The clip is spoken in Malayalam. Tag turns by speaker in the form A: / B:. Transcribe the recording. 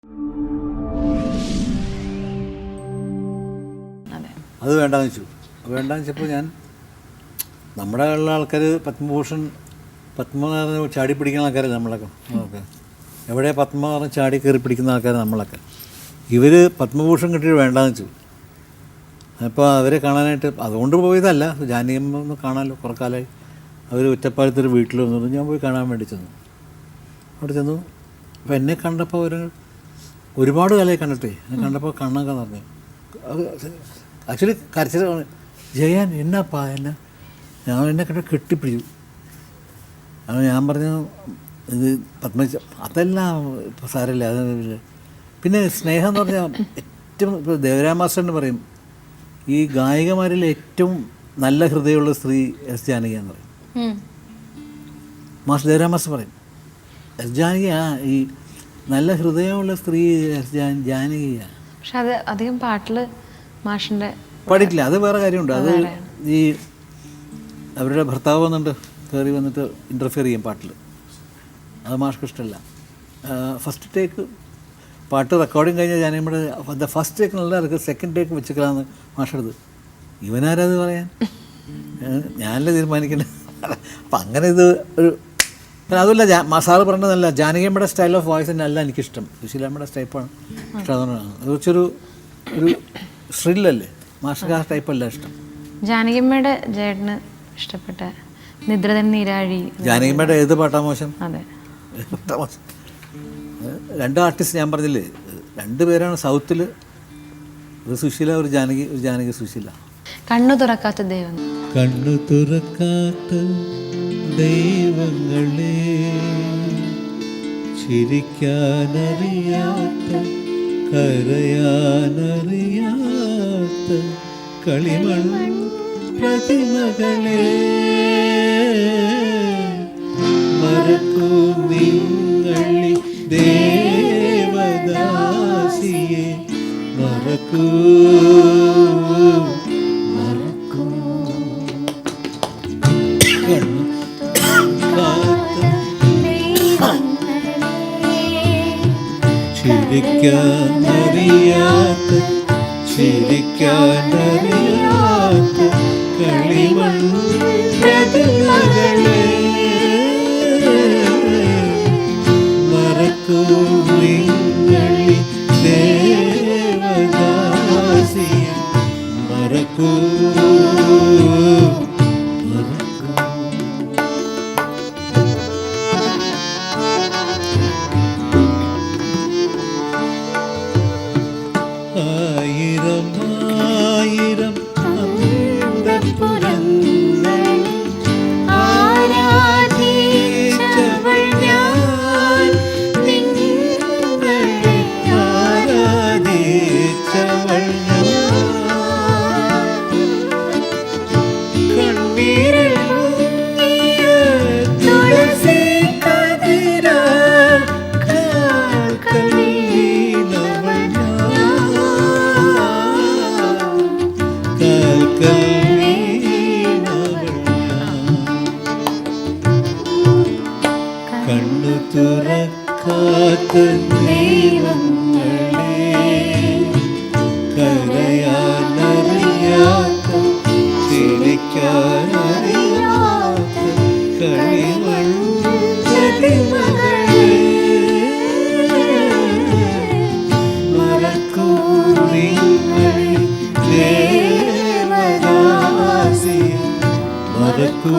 A: അത് വേണ്ടാന്ന് വെച്ചു. വേണ്ടാന്ന് വെച്ചപ്പോൾ ഞാൻ നമ്മുടെ ഉള്ള ആൾക്കാർ പത്മഭൂഷൺ പത്മനാഭനെ ചാടി പിടിക്കുന്ന ആൾക്കാരല്ല നമ്മളൊക്കെ. ഓക്കെ, എവിടെ പത്മനാഭൻ ചാടി കയറി പിടിക്കുന്ന ആൾക്കാർ നമ്മളൊക്കെ. ഇവർ പത്മഭൂഷൺ കിട്ടിയിട്ട് വേണ്ടാന്ന് വെച്ചു. അപ്പോൾ അവരെ കാണാനായിട്ട് അതുകൊണ്ട് പോയതല്ല, ജാനകിയമ്മ ഒന്ന് കാണാമല്ലോ, കുറേ കാലമായി. അവർ ഒറ്റപ്പാലത്തൊരു വീട്ടിൽ വന്നു, ഞാൻ പോയി കാണാൻ വേണ്ടി ചെന്നു. അവിടെ ചെന്നു. അപ്പോൾ എന്നെ കണ്ടപ്പോൾ അവർ ഒരുപാട് കാലമായി കണ്ടിട്ടേ, എന്നെ കണ്ടപ്പോൾ കണ്ണൊക്കെ നിറഞ്ഞു. അത് ആക്ച്വലി കരച്ചിൽ, ജയാൻ എന്നാപ്പാ എന്നെ, ഞാൻ എന്നെ കണ്ട കെട്ടിപ്പിടിച്ചു. അപ്പോൾ ഞാൻ പറഞ്ഞു ഇത് പത്മജ അതെല്ലാം ഇപ്പോൾ സാരമില്ല. അത് പിന്നെ സ്നേഹം എന്ന് പറഞ്ഞാൽ ഏറ്റവും ഇപ്പോൾ ദേവരാം മാസ്റ്ററിന് പറയും ഈ ഗായികമാരിൽ ഏറ്റവും നല്ല ഹൃദയമുള്ള സ്ത്രീ എസ് ജാനകിയാന്ന് പറയും. ദേവരാം മാസ്റ്റർ പറയും എസ് ജാനകിയാ ഈ നല്ല ഹൃദയമുള്ള സ്ത്രീ എസ് ജാനകിയാണ്.
B: പക്ഷെ അത് അധികം പാട്ടിൽ മാഷിൻ്റെ
A: പാടിയിട്ടില്ല. അത് വേറെ കാര്യമുണ്ട്. അത് ഈ അവരുടെ ഭർത്താവ് വന്നിട്ട് കയറി വന്നിട്ട് ഇൻ്റർഫിയർ ചെയ്യും പാട്ടിൽ. അത് മാഷ്ക്ക് ഇഷ്ടമല്ല. ഫസ്റ്റ് ടേക്ക് പാട്ട് റെക്കോർഡിങ് കഴിഞ്ഞാൽ ഞാൻ നമ്മുടെ ഫസ്റ്റ് ടേക്ക് നല്ല ഇറക്കുക, സെക്കൻഡ് ടേക്ക് വെച്ചിട്ടാണ് മാഷെടുത്ത്. ഇവനാരത് പറയാൻ, ഞാനല്ലേ തീരുമാനിക്കുന്നത്. അപ്പം അങ്ങനെ ഇത് ഒരു അതുമല്ല, സാറ് പറഞ്ഞതല്ല, ജാനകിയമ്മയുടെ സ്റ്റൈൽ ഓഫ് വോയിസ് തന്നെ അല്ല എനിക്കിഷ്ടം, സുശീലമ്മയുടെ ടൈപ്പാണ് ഇഷ്ടം. അതുകൊണ്ടാണ് അത് വെച്ചൊരു ഷ്രില്ലല്ലേ, മാഷക്ക് ആ ടൈപ്പല്ല ഇഷ്ടം.
B: ജാനകിയമ്മയുടെ ജേട്ടന് ഇഷ്ടപ്പെട്ട നിദ്രതൻ നീരാഴി.
A: ജാനകിയമ്മയുടെ ഏത് പാട്ടാ മോശം?
B: അതെ,
A: മോശം. രണ്ട് ആർട്ടിസ്റ്റ് ഞാൻ പറഞ്ഞില്ലേ, രണ്ട് പേരാണ് സൗത്തിൽ, ഒരു സുശീല, ഒരു ജാനകി സുശീല.
B: കണ്ണു തുറക്കാത്ത ദൈവം,
A: കണ്ണു തുറക്കാത്ത ദൈവങ്ങളെ, ചിരിക്കാനറിയാത്ത കരയാനറിയാത്ത കളിമൺ പ്രതിമകളെ, മറക്കൂ നിങ്ങളി ദേവദാസിയെ, മറക്കൂ മറക്കൂ കണ്ണു കാത്ത ചിരിക്കാനറിയാത്ത ചിരിക്കാനറിയാത്ത കളിമൺ പ്രതിമകളെ, മറക്കൂ നിങ്ങളി ദേവദാസിയെ, മറക്കൂ മറക്കൂ. ആയിരം ആയിരം അന്തഃപുരങ്ങളിൽ ആരാധിച്ചവൾ ഞാൻ, നിങ്ങളെ ആരാധിച്ചവൾ ഞാൻ, കണ്ണീരിൽ മുങ്ങിയ തുളസി കതിരാൽ കാൽക്കൽ വീണവൾ ഞാൻ, കാൽക്കൽ വീണവൾ ഞാൻ. കണ്ണു തുറക്കാത്ത ദൈവങ്ങളെ, കരയാനറിയാത്ത ചിരിക്കാനറിയാത്ത കളിമൺ പ്രതിമകളെ, മറക്കൂ നിങ്ങളി ദേവദാസിയെ, മറക്കൂ